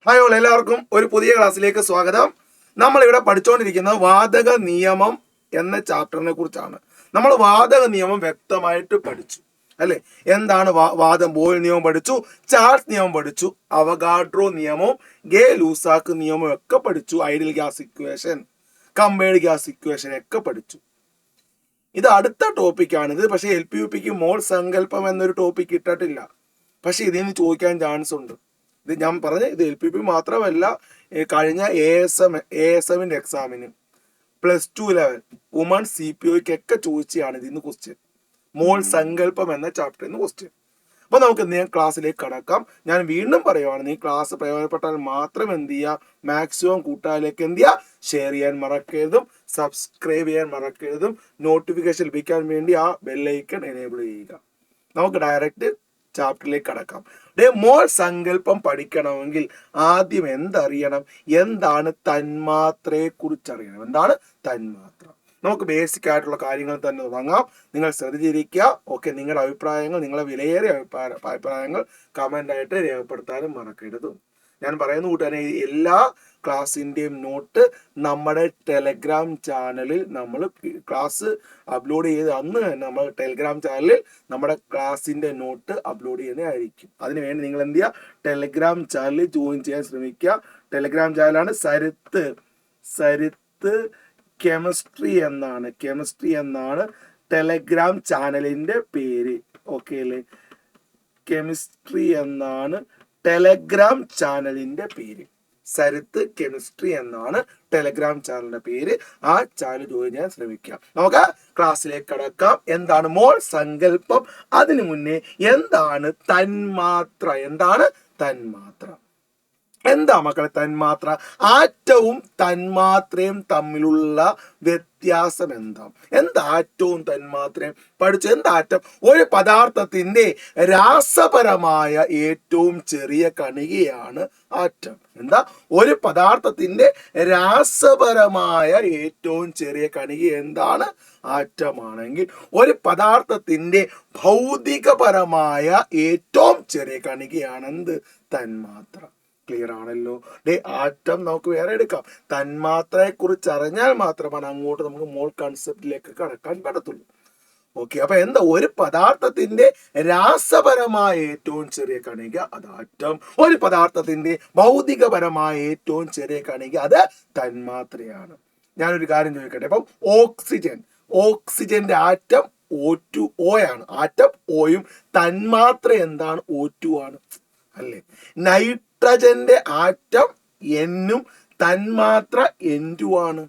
Hi all, എല്ലാവർക്കും ഒരു പുതിയ ക്ലാസ്സിലേക്ക് സ്വാഗതം. നമ്മളിവിടെ പഠിച്ചുകൊണ്ടിരിക്കുന്നത് വാതക നിയമം എന്ന ചാപ്റ്ററിനെ കുറിച്ചാണ്. നമ്മൾ വാതക നിയമം വ്യക്തമായിട്ട് പഠിച്ചു അല്ലെ. എന്താണ് ബോയിൽ നിയമം പഠിച്ചു, ചാൾസ് നിയമം പഠിച്ചു, അവഗാഡ്രോ നിയമവും ഗേ-ലൂസാക്ക് നിയമവും ഒക്കെ പഠിച്ചു. Ideal gas equation, combined gas equation ഒക്കെ പഠിച്ചു. ഇത് അടുത്ത ടോപ്പിക്കാണിത്. പക്ഷേ LPUPക്ക് മോൾ സങ്കല്പം എന്നൊരു ടോപ്പിക് ഇട്ടിട്ടില്ല. പക്ഷെ ഇതിന് ചോദിക്കാൻ ചാൻസ് ഉണ്ട്. ഇത് ഞാൻ പറഞ്ഞ ഇത് LPUP മാത്രമല്ല, കഴിഞ്ഞ ASMന്റെ എക്സാമിന് +2 ലെവൽ വുമൺ CPOയ്ക്കൊക്കെ ചോദിച്ചാണ് ഇതിന്ന് ക്വസ്റ്റ്യൻ. മോൾ സങ്കല്പം എന്ന ചാപ്റ്ററിൽ നിന്ന് ക്വസ്റ്റ്യൻ. അപ്പൊ നമുക്ക് എന്ത് ചെയ്യാം, ക്ലാസ്സിലേക്ക് കടക്കാം. ഞാൻ വീണ്ടും പറയുവാണ്, നീ ക്ലാസ് പ്രയോജനപ്പെട്ടാൽ മാത്രം എന്ത് ചെയ്യുക, മാക്സിമം കൂട്ടുകാരിലേക്ക് എന്ത് ചെയ്യുക, ഷെയർ ചെയ്യാൻ മറക്കരുതും, സബ്സ്ക്രൈബ് ചെയ്യാൻ മറക്കരുതും, നോട്ടിഫിക്കേഷൻ ലഭിക്കാൻ വേണ്ടി ആ ബെല്ലൈക്കൺ എനേബിൾ ചെയ്യുക. നമുക്ക് ഡയറക്റ്റ് ചാപ്റ്ററിലേക്ക് കടക്കാം. മോൾ സങ്കല്പം പഠിക്കണമെങ്കിൽ ആദ്യം എന്തറിയണം, എന്താണ് തന്മാത്രയെ കുറിച്ച് അറിയണം. എന്താണ് തന്മാത്ര? നമുക്ക് ബേസിക് ആയിട്ടുള്ള കാര്യങ്ങൾ തന്നെ തുടങ്ങാം. നിങ്ങൾ ശ്രദ്ധിച്ചിരിക്കുക. ഓക്കെ, നിങ്ങളുടെ അഭിപ്രായങ്ങൾ, നിങ്ങളെ വിലയേറിയ അഭിപ്രായങ്ങൾ കമൻ്റ് ആയിട്ട് രേഖപ്പെടുത്താനും മറക്കരുത്. ഞാൻ പറയുന്ന കൂട്ടുകാരെ, എല്ലാ ക്ലാസ്സിൻ്റെയും നോട്ട് നമ്മുടെ ടെലഗ്രാം ചാനലിൽ നമ്മൾ ക്ലാസ് അപ്ലോഡ് ചെയ്ത് അന്ന് തന്നെ നമ്മൾ ടെലഗ്രാം ചാനലിൽ നമ്മുടെ ക്ലാസ്സിൻ്റെ നോട്ട് അപ്ലോഡ് ചെയ്യുന്നതായിരിക്കും. അതിനുവേണ്ടി നിങ്ങൾ എന്ത് ചെയ്യുക, ടെലഗ്രാം ചാനലിൽ ജോയിൻ ചെയ്യാൻ ശ്രമിക്കുക. ടെലഗ്രാം ചാനലാണ് സരിത്ത് കെമിസ്ട്രി എന്നാണ് ടെലഗ്രാം ചാനലിൻ്റെ പേര്. ഓക്കെ അല്ലേ? കെമിസ്ട്രി എന്നാണ് ടെലഗ്രാം ചാനലിൻ്റെ പേര്. സരിത്ത് കെമിസ്ട്രി എന്നാണ് ടെലഗ്രാം ചാനലിന്റെ പേര്. ആ ചാനൽ ജോയിൻ ചെയ്യാൻ ശ്രമിക്കാം. നമുക്ക് ക്ലാസ്സിലേക്ക് കടക്കാം. എന്താണ് മോൾ സങ്കല്പം? അതിനു മുന്നേ എന്താണ് തന്മാത്ര? എന്താ മക്കളെ തന്മാത്ര? ആറ്റവും തന്മാത്രയും തമ്മിലുള്ള വ്യത്യാസം എന്താ ആറ്റവും തന്മാത്രയും പഠിച്ചു. എന്താറ്റം? ഒരു പദാർത്ഥത്തിന്റെ രാസപരമായ ഏറ്റവും ചെറിയ കണികയാണ് ആറ്റം. ഒരു പദാർത്ഥത്തിന്റെ രാസപരമായ ഏറ്റവും ചെറിയ കണിക എന്താണ്? ആറ്റമാണെങ്കിൽ ഒരു പദാർത്ഥത്തിന്റെ ഭൗതികപരമായ ഏറ്റവും ചെറിയ കണികയാണ് എന്ത്? തന്മാത്ര. ക്ലിയർ ആണല്ലോ? ആറ്റം നമുക്ക് വേറെ എടുക്കാം. തന്മാത്രയെ കുറിച്ച് അറിഞ്ഞാൽ മാത്രമാണ് അങ്ങോട്ട് നമുക്ക് മോൾ കൺസെപ്റ്റിലേക്ക് കടക്കാൻ പറ്റത്തുള്ളൂ. ഓക്കെ, അപ്പൊ ഒരു പദാർത്ഥത്തിന്റെ രാസപരമായ ഏറ്റവും ചെറിയ കണിക അത് ആറ്റം. ഒരു പദാർത്ഥത്തിന്റെ ഭൗതികപരമായ ഏറ്റവും ചെറിയ കണിക അത് തന്മാത്രയാണ്. ഞാനൊരു കാര്യം ചോദിക്കട്ടെ. അപ്പം ഓക്സിജന്റെ ആറ്റം O2O ആണ്. ആറ്റം ഓയും തന്മാത്ര എന്താണ്? O2 ആണ് അല്ലേ? നൈട്രജന്റെ ആറ്റം N-ഉം തന്മാത്ര N2 ആണ്.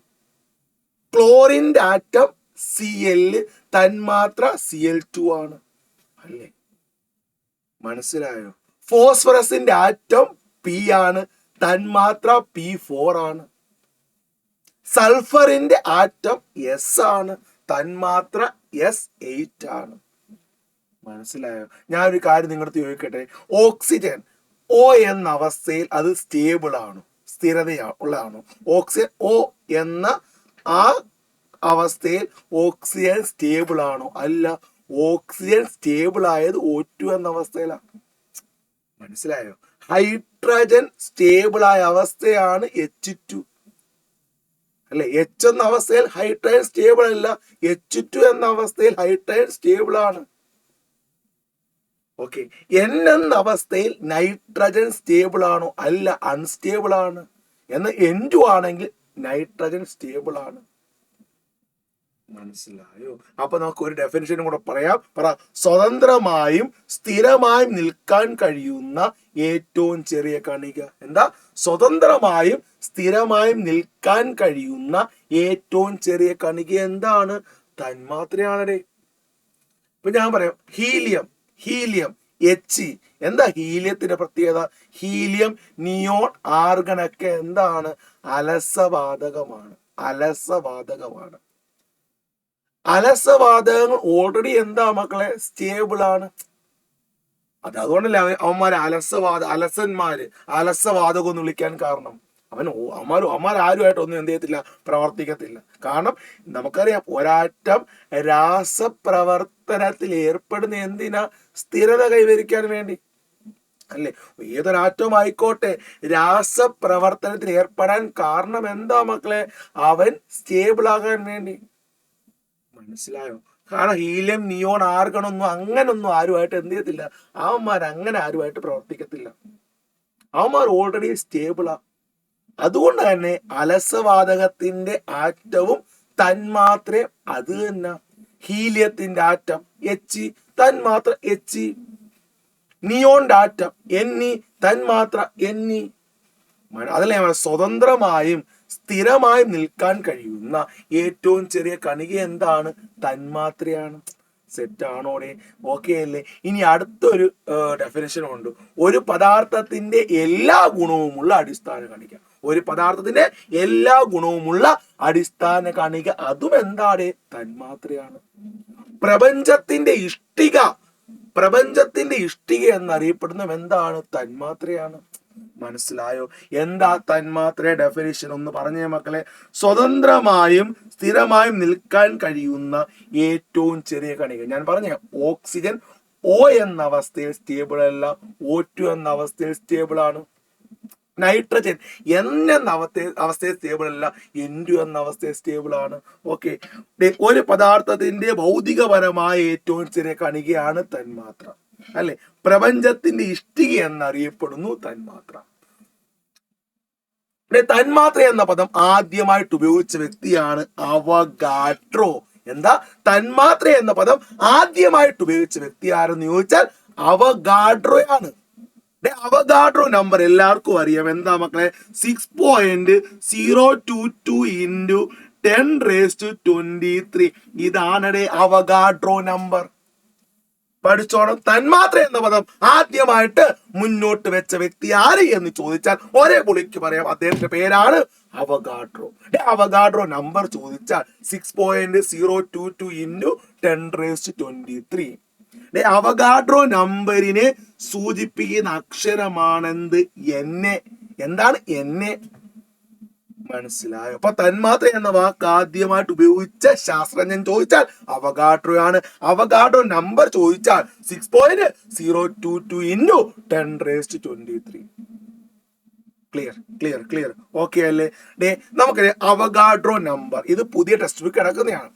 ക്ലോറിന്റെ ആറ്റം Cl, തന്മാത്ര Cl2 ആണ് അല്ലേ? മനസ്സിലായോ? ഫോസ്ഫറസിന്റെ ആറ്റം P ആണ്, തന്മാത്ര P4 ആണ്. സൾഫറിന്റെ ആറ്റം S ആണ്, തന്മാത്ര S8 ആണ്. മനസ്സിലായോ? ഞാനൊരു കാര്യം നിങ്ങളുടെ ചോദിക്കട്ടെ. ഓക്സിജൻ O എന്ന അവസ്ഥയിൽ അത് സ്റ്റേബിൾ ആണോ, ഉള്ളതാണോ? ഓക്സിജൻ O എന്ന ആ അവസ്ഥയിൽ ഓക്സിജൻ സ്റ്റേബിൾ ആണോ? അല്ല, ഓക്സിജൻ സ്റ്റേബിൾ ആയത് O2 എന്ന അവസ്ഥയിലാണ്. മനസ്സിലായോ? ഹൈഡ്രജൻ സ്റ്റേബിൾ ആയ അവസ്ഥയാണ് H2 അല്ലെ? H എന്ന അവസ്ഥയിൽ ഹൈഡ്രജൻ സ്റ്റേബിൾ അല്ല, H2 എന്ന അവസ്ഥയിൽ ഹൈഡ്രജൻ സ്റ്റേബിൾ ആണ്. ഓക്കെ, N എന്ന അവസ്ഥയിൽ നൈട്രജൻ സ്റ്റേബിൾ ആണോ? അല്ല, അൺസ്റ്റേബിൾ ആണ്. എന്നാൽ N2 ആണെങ്കിൽ നൈട്രജൻ സ്റ്റേബിൾ ആണ്. മനസ്സിലായോ? അപ്പൊ നമുക്ക് ഒരു ഡെഫിനിഷനും കൂടെ പറയാം. സ്വതന്ത്രമായും സ്ഥിരമായും നിൽക്കാൻ കഴിയുന്ന ഏറ്റവും ചെറിയ കണിക. സ്വതന്ത്രമായും സ്ഥിരമായും നിൽക്കാൻ കഴിയുന്ന ഏറ്റവും ചെറിയ കണിക എന്താണ്? തന്മാത്രയാണേ. ഇപ്പൊ ഞാൻ പറയാം, ഹീലിയം He. ഹീലിയത്തിന്റെ പ്രത്യേകത? ഹീലിയം, നിയോൺ, ആർഗൺ ഒക്കെ എന്താണ്? അലസവാതകമാണ്. അലസവാതകങ്ങൾ ഓൾറെഡി മക്കളെ? സ്റ്റേബിൾ ആണ്. അതുകൊണ്ടല്ലേ അവന്മാര് അലസവാതകം എന്ന് വിളിക്കാൻ കാരണം. അവന്മാരാരുമായിട്ടൊന്നും എന്ത് ചെയ്യത്തില്ല, പ്രവർത്തിക്കത്തില്ല. കാരണം നമുക്കറിയാം, ഒരാറ്റം രാസപ്രവർത്തനത്തിൽ ഏർപ്പെടുന്ന എന്തിനാ? സ്ഥിരത കൈവരിക്കാൻ വേണ്ടി അല്ലെ? ഏതൊരാറ്റവും ആയിക്കോട്ടെ രാസപ്രവർത്തനത്തിൽ ഏർപ്പെടാൻ കാരണം എന്താ മക്കളെ? അവൻ സ്റ്റേബിൾ ആകാൻ വേണ്ടി. മനസ്സിലായോ? കാരണം ഹീലിയം, നിയോൺ, ആർഗൺ ഒന്നും അങ്ങനൊന്നും ആരുമായിട്ട് എന്ത് ചെയ്യത്തില്ല, അവന്മാർ അങ്ങനെ ആരുമായിട്ട് പ്രവർത്തിക്കത്തില്ല. അവന്മാർ ഓൾറെഡി സ്റ്റേബിളാ. അതുകൊണ്ട് തന്നെ അലസവാതകത്തിന്റെ ആറ്റവും തന്മാത്രയും അത് തന്നെ. ഹീലിയത്തിന്റെ ആറ്റം He, തന്മാത്ര He. നിയോണിന്റെ ആറ്റം Ne, തന്മാത്ര Ne. അതല്ലേ സ്വതന്ത്രമായും സ്ഥിരമായും നിൽക്കാൻ കഴിയുന്ന ഏറ്റവും ചെറിയ കണിക എന്താണ്? തന്മാത്രയാണ്. സെറ്റ് ആണോടെ? ഓക്കെ അല്ലേ? ഇനി അടുത്തൊരു ഡെഫിനേഷൻ ഉണ്ട്. ഒരു പദാർത്ഥത്തിന്റെ എല്ലാ ഗുണവുമുള്ള അടിസ്ഥാന കണിക. ഒരു പദാർത്ഥത്തിന്റെ എല്ലാ ഗുണവുമുള്ള അടിസ്ഥാന കണിക അതും എന്താണ്? തന്മാത്രയാണ്. പ്രപഞ്ചത്തിന്റെ ഇഷ്ടിക എന്നറിയപ്പെടുന്ന എന്താണ്? തന്മാത്രയാണ്. മനസ്സിലായോ? എന്താ തന്മാത്ര ഡെഫിനിഷൻ ഒന്ന് പറഞ്ഞേ മക്കളെ. സ്വതന്ത്രമായും സ്ഥിരമായും നിൽക്കാൻ കഴിയുന്ന ഏറ്റവും ചെറിയ കണിക. ഞാൻ പറഞ്ഞ ഓക്സിജൻ O എന്ന അവസ്ഥയിൽ സ്റ്റേബിൾ അല്ല, O2 എന്ന അവസ്ഥയിൽ സ്റ്റേബിൾ ആണ്. നൈട്രജൻ N എന്ന അവസ്ഥയിൽ സ്റ്റേബിൾ അല്ല, N2 എന്ന അവസ്ഥയിൽ സ്റ്റേബിൾ ആണ്. ഓക്കെ. ഒരു പദാർത്ഥത്തിന്റെ ഭൗതികപരമായ ഏറ്റവും ചെറിയ കണികയാണ് തന്മാത്ര, അല്ലെ? പ്രപഞ്ചത്തിന്റെ ഇഷ്ടിക എന്നറിയപ്പെടുന്നു തന്മാത്ര. തന്മാത്ര എന്ന പദം ആദ്യമായിട്ട് ഉപയോഗിച്ച വ്യക്തിയാണ് അവഗാഡ്രോ. എന്താ? തന്മാത്ര എന്ന പദം ആദ്യമായിട്ട് ഉപയോഗിച്ച വ്യക്തി ആരെന്ന് ചോദിച്ചാൽ അവഗാഡ്രോയാണ്. അവഗാഡ്രോ നമ്പർ എല്ലാവർക്കും അറിയാം. എന്താ മക്കളെ? 6.022 into 10⁻23. ഇതാണ് അവഗാഡ്രോ നമ്പർ. പഠിച്ചോണം. തന്മാത്ര എന്ന പദം ആദ്യമായിട്ട് മുന്നോട്ട് വെച്ച വ്യക്തി ആര് എന്ന് ചോദിച്ചാൽ ഒരേ പുള്ളിക്ക് പറയാം, അദ്ദേഹത്തിന്റെ പേരാണ് അവഗാഡ്രോ. അവഗാഡ്രോ നമ്പർ ചോദിച്ചാൽ 6.022 into 10⁻23. അവഗാഡ്രോ നമ്പറിനെ സൂചിപ്പിക്കുന്ന അക്ഷരമാണെന്ത്? എന്നെ. എന്താണ്? എന്നെ. മനസ്സിലായോ? അപ്പൊ തന്മാത്ര എന്ന വാക്ക് ആദ്യമായിട്ട് ഉപയോഗിച്ച ശാസ്ത്രജ്ഞൻ ചോദിച്ചാൽ അവഗാഡ്രോ ആണ്. അവഗാഡ്രോ നമ്പർ ചോദിച്ചാൽ 6.022 into 10⁻23. ക്ലിയർ ഓക്കെ അല്ലേ? നമുക്ക് അവഗാഡ്രോ നമ്പർ, ഇത് പുതിയ ടെക്സ്റ്റ് ബുക്ക് കിടക്കുന്നതാണ്.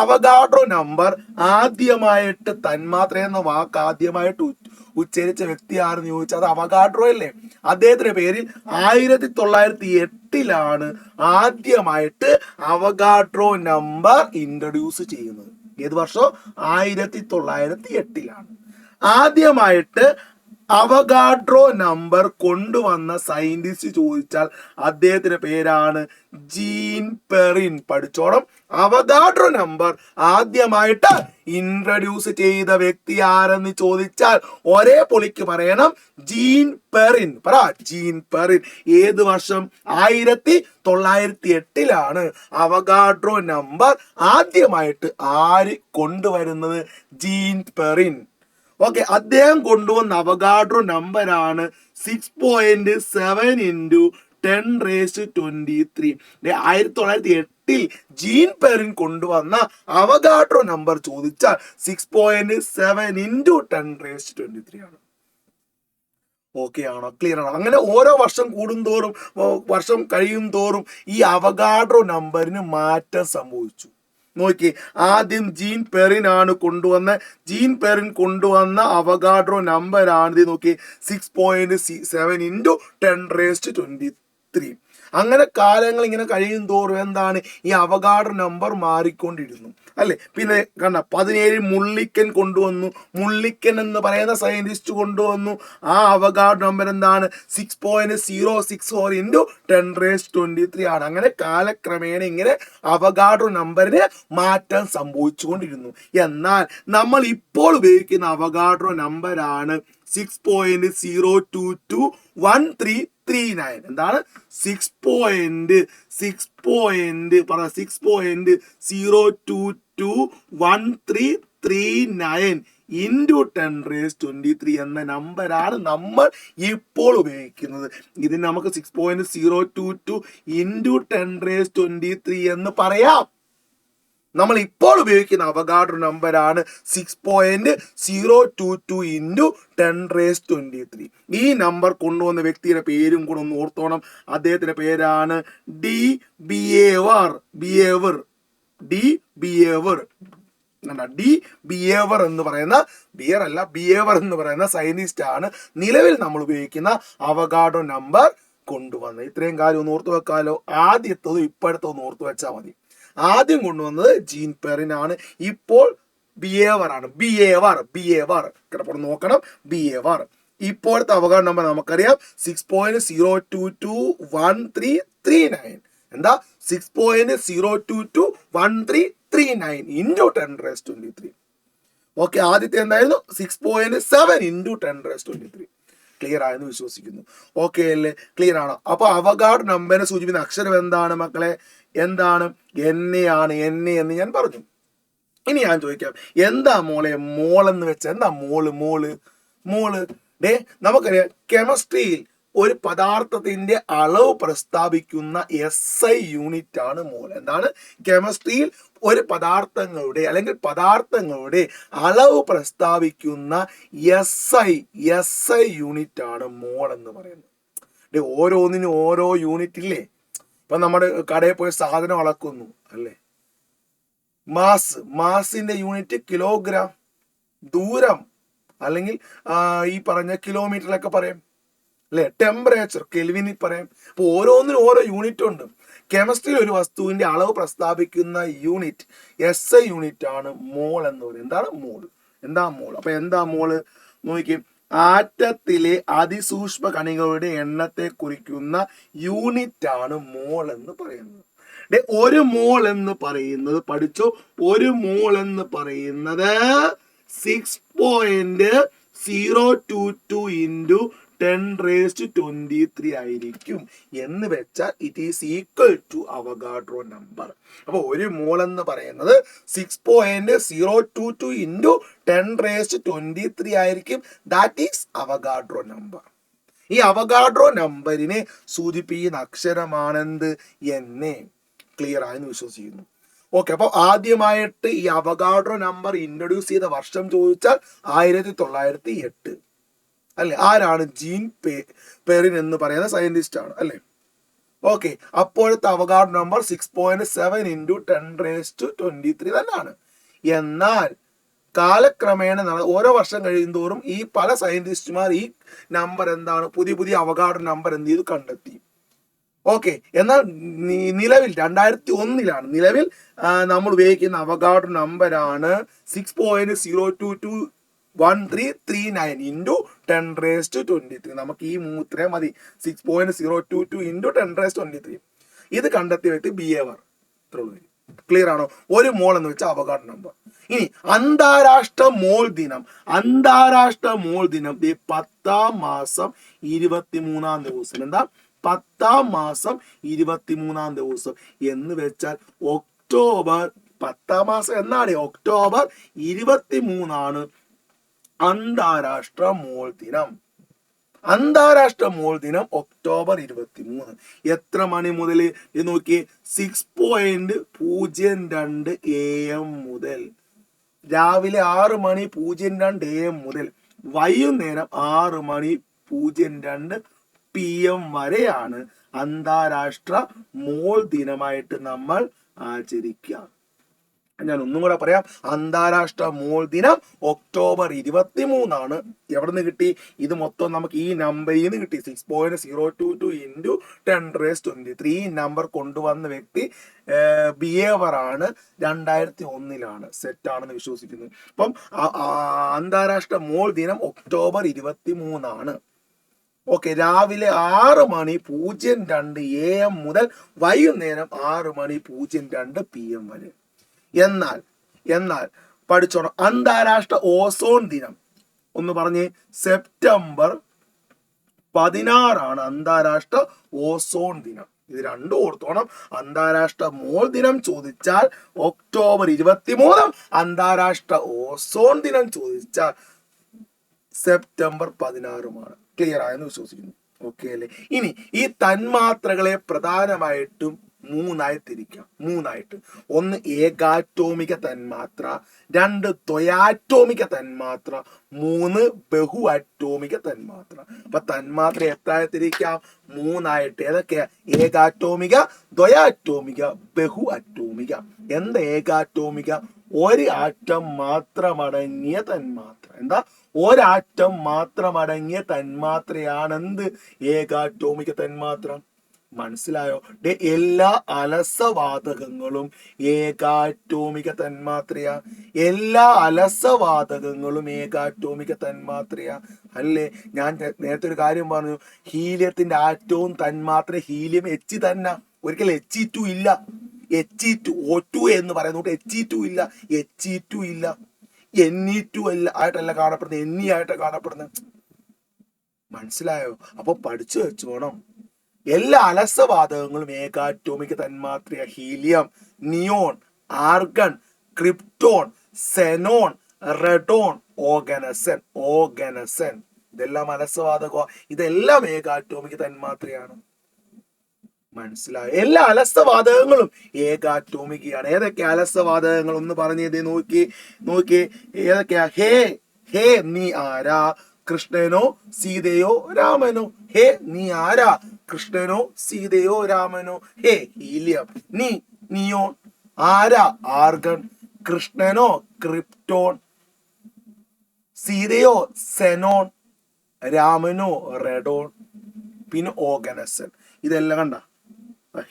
അവഗാഡ്രോ നമ്പർ ആദ്യമായിട്ട് തന്മാത്ര എന്ന വാക്ക് ആദ്യമായിട്ട് ഉച്ചരിച്ച വ്യക്തി ആരെന്ന് ചോദിച്ചാൽ അത് അവഗാഡ്രോ അല്ലേ? അദ്ദേഹത്തിന്റെ പേരിൽ 1908 ആദ്യമായിട്ട് അവഗാഡ്രോ നമ്പർ ഇൻട്രൊഡ്യൂസ് ചെയ്യുന്നത്. ഏത് വർഷം? 1908 ആദ്യമായിട്ട് അവഗാഡ്രോ നമ്പർ കൊണ്ടുവന്ന സയന്റിസ്റ്റ് ചോദിച്ചാൽ അദ്ദേഹത്തിന്റെ പേരാണ് ജീൻ പെറിൻ. പഠിച്ചോണം. അവഗാഡ്രോ നമ്പർ ആദ്യമായിട്ട് ഇൻട്രൊഡ്യൂസ് ചെയ്ത വ്യക്തി ആരെന്ന് ചോദിച്ചാൽ ഒരേ പൊളിക്ക് പറയണം, ജീൻ പെറിൻ. പറ, ജീൻ പെറിൻ. ഏത് വർഷം? 1908 അവഗാഡ്രോ നമ്പർ ആദ്യമായിട്ട് ആര് കൊണ്ടുവരുന്നത്? Jean Perrin. ഓക്കെ. അദ്ദേഹം കൊണ്ടുവന്ന അവഗാഡ്രോ നമ്പറാണ് 6.7 into 10⁻23. 1908 ജീൻ പെറിൻ കൊണ്ടുവന്ന അവഗാഡ്രോ നമ്പർ ചോദിച്ചാൽ 6.7 into 10⁻23 ആണ്. ഓക്കെ ആണോ? ക്ലിയർ ആണോ? അങ്ങനെ ഓരോ വർഷം കഴിയും തോറും ഈ അവഗാഡ്രോ നമ്പറിന് മാറ്റം സംഭവിച്ചു. നോക്കി, ആദ്യം ജീൻ പെറിൻ കൊണ്ടുവന്ന അവഗാഡ്രോ നമ്പറാണ് ഇത്. നോക്കി, 6.7 into 10⁻23. അങ്ങനെ കാലങ്ങൾ ഇങ്ങനെ കഴിയും തോറും എന്താണ് ഈ അവഗാഡ്രോ നമ്പർ മാറിക്കൊണ്ടിരുന്നു, അല്ലെ? പിന്നെ കണ്ട 17 മുള്ളിക്കൻ എന്ന് പറയുന്ന സയന്റിസ്റ്റ് കൊണ്ടുവന്നു. ആ അവഗാഡ്രോ നമ്പർ എന്താണ്? 6.064 into 10⁻23 ആണ്. അങ്ങനെ കാലക്രമേണ ഇങ്ങനെ അവഗാഡ്രോ നമ്പറിന് മാറ്റം സംഭവിച്ചുകൊണ്ടിരുന്നു. എന്നാൽ നമ്മൾ ഇപ്പോൾ ഉപയോഗിക്കുന്ന അവഗാഡ്രോ നമ്പറാണ് 6.0221339. എന്താണ്? 6.0221339 into 10⁻23 എന്ന നമ്പറാണ് നമ്മൾ ഇപ്പോൾ ഉപയോഗിക്കുന്നത്. ഇതിന് നമുക്ക് 6.022 into 10⁻23 എന്ന് പറയാം. നമ്മൾ ഇപ്പോൾ ഉപയോഗിക്കുന്ന അവഗാഡ്രോ നമ്പറാണ് 6.022 ഇൻറ്റു 10⁻23. ഈ നമ്പർ കൊണ്ടുവന്ന വ്യക്തിയുടെ പേരും കൂടെ ഒന്ന് ഓർത്തോണം. അദ്ദേഹത്തിന്റെ പേരാണ് ഡി ബിയേവർ. ഡി ബിയേവർ എന്ന് പറയുന്ന, ബിയേവർ എന്ന് പറയുന്ന സയന്റിസ്റ്റ് ആണ് നിലവിൽ നമ്മൾ ഉപയോഗിക്കുന്ന അവഗാഡ്രോ നമ്പർ കൊണ്ടുവന്നത്. ഇത്രയും കാര്യം ഒന്ന് ഓർത്തു വെക്കാലോ. ആദ്യത്തതും ഇപ്പോഴത്തെ ഒന്ന് ഓർത്തു വെച്ചാൽ മതി. ആദ്യം കൊണ്ടുവന്നത് ജീൻ പെറിൻ ആണ്. ഇപ്പോൾ ബിയേവർ ആണ്. ബിയേവർ കിടപ്പോൾ നോക്കണം. ബിയേവർ. ഇപ്പോഴത്തെ അവഗാഡ്രോ നമ്പർ നമുക്കറിയാം 6.0221339. എന്താ? 6.0221339 ഇൻറ്റു 10⁻23. ഓക്കെ, ആദ്യത്തെ എന്തായിരുന്നു? 6.7 ഇൻറ്റു 10⁻23. ക്ലിയർ ആയെന്ന് വിശ്വസിക്കുന്നു. ഓക്കെ അല്ലേ? ക്ലിയർ ആണോ? അപ്പൊ അവഗാഡ്രോ നമ്പറിനെ സൂചിപ്പിക്കുന്ന അക്ഷരം എന്താണ് മക്കളെ? എന്താണ്? ആണ്. എന്ന് ഞാൻ പറഞ്ഞു. ഇനി ഞാൻ ചോദിക്കാം, എന്താ മോളെ മോൾ എന്ന് വെച്ചാൽ എന്താ? മോള് നമുക്കറിയാം കെമിസ്ട്രിയിൽ ഒരു പദാർത്ഥത്തിന്റെ അളവ് പ്രസ്താവിക്കുന്ന SI യൂണിറ്റ് ആണ് മോൾ. എന്താണ്? കെമിസ്ട്രിയിൽ ഒരു പദാർത്ഥങ്ങളുടെ അളവ് പ്രസ്താവിക്കുന്ന SI യൂണിറ്റ് ആണ് മോൾ എന്ന് പറയുന്നത്. ഓരോന്നിനും ഓരോ യൂണിറ്റ് ഇല്ലേ? ഇപ്പൊ നമ്മുടെ കടയിൽ പോയി സാധനം അളക്കുന്നു അല്ലേ? മാസിന്റെ യൂണിറ്റ് കിലോഗ്രാം. ദൂരം അല്ലെങ്കിൽ ഈ പറഞ്ഞ കിലോമീറ്ററിലൊക്കെ പറയും അല്ലെ? ടെമ്പറേച്ചർ കെൽവിനിൽ പറയും. അപ്പൊ ഓരോന്നിനും ഓരോ യൂണിറ്റ് ഉണ്ട്. കെമിസ്ട്രിയിൽ ഒരു വസ്തുവിന്റെ അളവ് പ്രസ്താവിക്കുന്ന യൂണിറ്റ് SI യൂണിറ്റ് ആണ് മോൾ എന്ന് പറയുന്നത്. എന്താ മോൾ? അപ്പൊ എന്താ മോള് നോക്കി, ആറ്റത്തിലെ അതിസൂക്ഷ്മ കണികകളുടെ എണ്ണത്തെ കുറിക്കുന്ന യൂണിറ്റ് ആണ് മോൾ എന്ന് പറയുന്നത്. ഒരു മോൾ എന്ന് പറയുന്നത് പഠിച്ചോ, ഒരു മോൾ എന്ന് പറയുന്നത് 6.022 ഇൻറ്റു 10⁻23 ആയിരിക്കും. എന്ന് വെച്ചാൽ it is equal to Avogadro number. അപ്പൊ ഒരു മോൾ എന്ന് പറയുന്നത് 6.022 ഇൻറ്റു 10⁻23 ആയിരിക്കും. That is Avogadro number. ഈ അവഗാഡ്രോ നമ്പറിനെ സൂചിപ്പിക്കുന്ന അക്ഷരമാണെന്ത്? എന്നെ. ക്ലിയർ ആയെന്ന് വിശ്വസിക്കുന്നു. ഓക്കെ, അപ്പൊ ആദ്യമായിട്ട് ഈ അവഗാഡ്രോ നമ്പർ ഇൻട്രൊഡ്യൂസ് ചെയ്ത വർഷം ചോദിച്ചാൽ 1908 അല്ലെ? ആരാണ്? ജീൻ പെറിൻ എന്ന് പറയുന്ന സയന്റിസ്റ്റ് ആണ് അല്ലെ? ഓക്കെ, അപ്പോഴത്തെ അവഗാഡ്രോ നമ്പർ 6.7 ഇൻറ്റു 10⁻23 തന്നെയാണ്. എന്നാൽ കാലക്രമേണ ഓരോ വർഷം കഴിയുന്തോറും ഈ പല സയന്റിസ്റ്റുമാർ ഈ നമ്പർ എന്താണ്, പുതിയ അവഗാഡ്രോ നമ്പർ എന്ത് ചെയ്തു? കണ്ടെത്തി. ഓക്കെ, എന്നാൽ നിലവിൽ 2001 നിലവിൽ നമ്മൾ ഉപയോഗിക്കുന്ന അവഗാഡ്രോ നമ്പറാണ് 6.0221339 ഇൻറ്റു 10⁻23. നമുക്ക് ഈ മൂത്രേ മതി. 6.022 ഇൻറ്റു 10⁻23. ഇത് കണ്ടെത്തിയ വ്യക്തി ബിയേവർ. ക്ലിയർ ആണോ? ഒരു മോൾ എന്ന് വെച്ചാൽ അവഗാഡ്രോ നമ്പർ. ഇനി അന്താരാഷ്ട്ര മോൾ ദിനം 10ാം മാസം 23-ാം ദിവസം. എന്താ? 10ാം മാസം 23-ാം ദിവസം എന്ന് വെച്ചാൽ ഒക്ടോബർ 10ാം മാസം എന്നാണ്? ഒക്ടോബർ 23 അന്താരാഷ്ട്ര മോൾ ദിനം. അന്താരാഷ്ട്ര മോൾ ദിനം ഒക്ടോബർ 23. എത്ര മണി മുതൽ നോക്കിയേ? 6.02 AM മുതൽ, രാവിലെ 6:02 AM മുതൽ വൈകുന്നേരം 6:02 PM വരെയാണ് അന്താരാഷ്ട്ര മോൾ ദിനമായിട്ട് നമ്മൾ ആചരിക്കുക. ഞാൻ ഒന്നും കൂടെ പറയാം. അന്താരാഷ്ട്ര മോൾ ദിനം ഒക്ടോബർ 23. എവിടെ നിന്ന് കിട്ടി? ഇത് മൊത്തം നമുക്ക് ഈ നമ്പറിൽ നിന്ന് കിട്ടി. 6.022 ഇൻറ്റു 10⁻23. ഈ നമ്പർ കൊണ്ടുവന്ന വ്യക്തി ബിയേവർ ആണ്. 2001 സെറ്റ് ആണെന്ന് വിശ്വസിക്കുന്നു. അപ്പം അന്താരാഷ്ട്ര മോൾ ദിനം ഒക്ടോബർ 23. ഓക്കെ, രാവിലെ 6:02 AM മുതൽ വൈകുന്നേരം 6:02 PM വരെ. എന്നാൽ പഠിച്ചോണം, അന്താരാഷ്ട്ര ഓസോൺ ദിനം ഒന്ന് പറഞ്ഞ്. സെപ്റ്റംബർ 16 അന്താരാഷ്ട്ര ഓസോൺ ദിനം. ഇത് രണ്ടും ഓർത്തോണം. അന്താരാഷ്ട്ര മോൾ ദിനം ചോദിച്ചാൽ ഒക്ടോബർ 23, അന്താരാഷ്ട്ര ഓസോൺ ദിനം ചോദിച്ചാൽ സെപ്റ്റംബർ 16. ക്ലിയർ ആയെന്ന് വിശ്വസിക്കുന്നു. ഓക്കെ അല്ലേ? ഇനി ഈ തന്മാത്രകളെ പ്രധാനമായിട്ടും മൂന്നായി തിരിക്കാം. മൂന്നായിട്ട്. ഒന്ന് ഏകാറ്റോമിക തന്മാത്ര, രണ്ട് ദ്വയാറ്റോമിക തന്മാത്ര, മൂന്ന് ബഹു അറ്റോമിക തന്മാത്ര. അപ്പൊ തന്മാത്ര എത്രയായി തിരിക്കാം? മൂന്നായിട്ട്. ഏതൊക്കെയാ? ഏകാറ്റോമിക, ദ്വയാറ്റോമിക, ബഹു അറ്റോമിക. എന്താ ഏകാറ്റോമിക? ഒരു ആറ്റം മാത്രമടങ്ങിയ തന്മാത്ര. എന്താ? ഒരാറ്റം മാത്രമടങ്ങിയ തന്മാത്രയാണ് എന്ത്? ഏകാറ്റോമിക തന്മാത്ര. മനസ്സിലായോ? എല്ലാ അലസവാതകങ്ങളും ഏകാറ്റോമിക തന്മാത്രയാ. എല്ലാ അലസവാതകങ്ങളും ഏകാറ്റോമിക തന്മാത്രയാ. അല്ലേ? ഞാൻ നേരത്തെ ഒരു കാര്യം പറഞ്ഞു, ഹീലിയത്തിന്റെ ആറ്റവും തന്മാത്ര ഹീലിയം H തന്നെ. ഒരിക്കലും He2 ഇല്ല. He2 O2 എന്ന് പറയുന്നത് He2 ഇല്ല. He2 ഇല്ല. Ne2 ആയിട്ടല്ല കാണപ്പെടുന്നത്, Ne ആയിട്ട് കാണപ്പെടുന്നത്. മനസ്സിലായോ? അപ്പൊ പഠിച്ചു വെച്ചോണം. എല്ലാ അലസവാതകങ്ങളും ഏകാറ്റോമിക തന്മാത്രയ. Helium, neon, argon, krypton, xenon, radon, oganesson. ഇതെല്ലാം അലസവാതകമാണ്. ഇതെല്ലാം ഏകാറ്റോമിക തന്മാത്രയാണ്. മനസ്സിലായോ? എല്ലാ അലസവാതകങ്ങളും ഏകാറ്റോമികയാണ്. ഏതൊക്കെ അലസവാതകങ്ങൾ ഒന്ന് പറഞ്ഞത് നോക്കി. ഏതൊക്കെയാ? ഹേ നീ ആരാ? കൃഷ്ണനോ സീതയോ രാമനോ? ഹേ നീ ആരാ? കൃഷ്ണനോ സീതയോ രാമനോ? ഹേ ഹീലിയം. നിയോൺ. ആരാ? ആർഗൺ. കൃഷ്ണനോ ക്രിപ്റ്റോൺ. സീതയോ സെനോൺ. രാമനോ റെഡോൺ. പിന്നെ ഓഗനസൻ. ഇതെല്ലാം കണ്ട?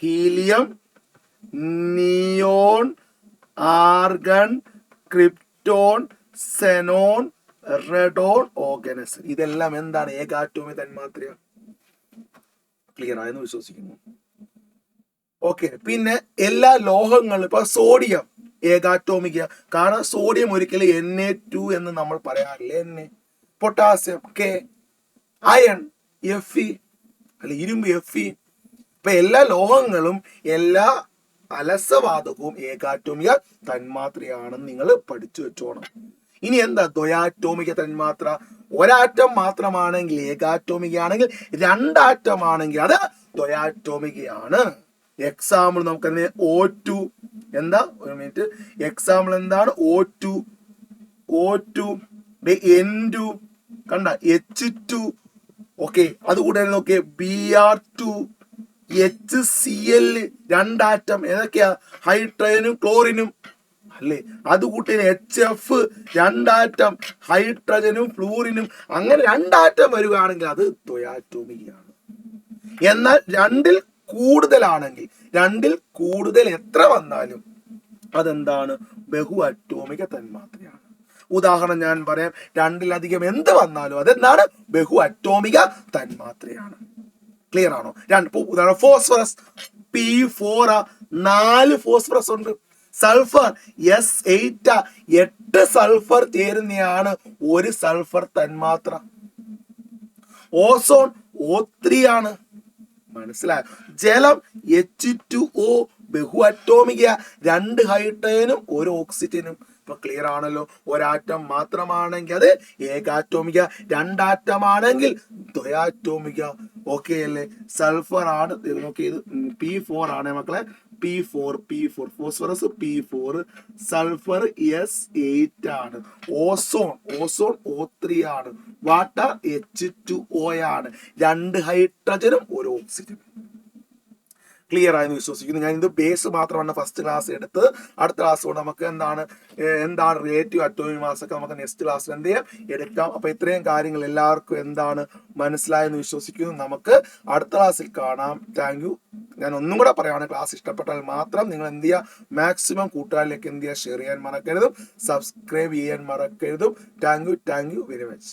Helium, neon, argon, krypton, xenon, radon, oganesson. ഇതെല്ലാം എന്താണ്? ഏകാറ്റോമിക തന്മാത്ര. ക്ലിയർ ആയെന്ന് വിശ്വസിക്കുന്നു. ഓക്കെ. പിന്നെ എല്ലാ ലോഹങ്ങളും, ഇപ്പൊ സോഡിയം ഏകാറ്റോമിക. കാരണം സോഡിയം ഒരിക്കലും Na2 എന്ന് നമ്മൾ പറയാറില്ല. പൊട്ടാസ്യം K, അയൺ Fe, അല്ല ഇരുമ്പ് Fe. ഇപ്പൊ എല്ലാ ലോഹങ്ങളും എല്ലാ അലസവാതകവും ഏകാറ്റോമിക തന്മാത്രയാണെന്ന് നിങ്ങൾ പഠിച്ചു വെച്ചോണം. ഇനി എന്താ ദ്വയാറ്റോമിക തന്മാത്ര? ഒരാറ്റം മാത്രമാണെങ്കിൽ ഏകാറ്റോമിക ആണെങ്കിൽ, രണ്ടാറ്റമാണെങ്കിൽ അത് ദ്വയാറ്റോമികയാണ്. എക്സാമ്പിൾ നമുക്ക് O2. എന്താ? ഒരു മിനിറ്റ്. എക്സാമ്പിൾ എന്താണ്? O2, N2 കണ്ട? H2. ഓക്കെ. അതുകൂടെ നോക്കിയേ Br2, HCl. രണ്ടാറ്റം. ഏതൊക്കെയാ? ഹൈഡ്രജനും ക്ലോറിനും. അല്ലേ? അതുകൂട്ടി HF, രണ്ടാറ്റം, ഹൈഡ്രജനും ഫ്ലൂറിനും. അങ്ങനെ രണ്ടാറ്റം വരികയാണെങ്കിൽ അത് ദ്വയാറ്റോമികയാണ്. എന്നാൽ രണ്ടിൽ കൂടുതലാണെങ്കിൽ, രണ്ടിൽ കൂടുതൽ എത്ര വന്നാലും അതെന്താണ്? ബഹു അറ്റോമിക തന്മാത്രയാണ്. ഉദാഹരണം ഞാൻ പറയാം. രണ്ടിലധികം എന്ത് വന്നാലും അതെന്താണ്? ബഹു അറ്റോമിക തന്മാത്രയാണ്. ക്ലിയർ ആണോ? ഉദാഹരണം ഫോസ്ഫറസ് P4, 4 ഫോസ്ഫറസ് ഉണ്ട്. സൾഫർ S8, 8 സൾഫർ ചേരുന്നതാണ് ഒരു സൾഫർ തന്മാത്ര. ഓസോൺ O3 ആണ്. മനസ്സിലായോ? ജലം H2O ബഹു അറ്റോമിക. 2 ഹൈഡ്രജനും 1 ഓക്സിജനും. ഇപ്പൊ ക്ലിയർ ആണല്ലോ? ഒരാറ്റം മാത്രമാണെങ്കിൽ അത് ഏകാറ്റോമിക, രണ്ടാറ്റമാണെങ്കിൽ ദ്വയാറ്റോമിക. ഓക്കെ അല്ലേ? സൾഫർ ആണ്. നോക്കിയത് P4 ആണ് മക്കളെ. P4 phosphorus P4, sulphur S8 ആണ്. ഓസോൺ O3 ആണ്. വാട്ടർ H2O ആണ്. 2 ഹൈഡ്രജനും 1 ഓക്സിജനും. ക്ലിയർ ആയെന്ന് വിശ്വസിക്കുന്നു. ഞാൻ ഇത് ബേസ് മാത്രമാണ് ഫസ്റ്റ് ക്ലാസ് എടുത്തത്. അടുത്ത ക്ലാസ് കൊണ്ട് നമുക്ക് എന്താണ് റിലേറ്റീവ് അറ്റോമിക് മാസ് ഒക്കെ നമുക്ക് നെക്സ്റ്റ് ക്ലാസ്സിൽ എന്ത് ചെയ്യാം? എടുക്കാം. അപ്പൊ ഇത്രയും കാര്യങ്ങൾ എല്ലാവർക്കും എന്താണ് മനസ്സിലായെന്ന് വിശ്വസിക്കുന്നു. നമുക്ക് അടുത്ത ക്ലാസ്സിൽ കാണാം. Thank you. ഞാൻ ഒന്നും കൂടെ പറയുകയാണ്, ക്ലാസ് ഇഷ്ടപ്പെട്ടാൽ മാത്രം നിങ്ങൾ എന്ത് ചെയ്യുക? മാക്സിമം കൂട്ടുകാരിലേക്ക് എന്ത് ചെയ്യുക? ഷെയർ ചെയ്യാൻ മറക്കരുതും, സബ്സ്ക്രൈബ് ചെയ്യാൻ മറക്കരുതും. Thank you very much.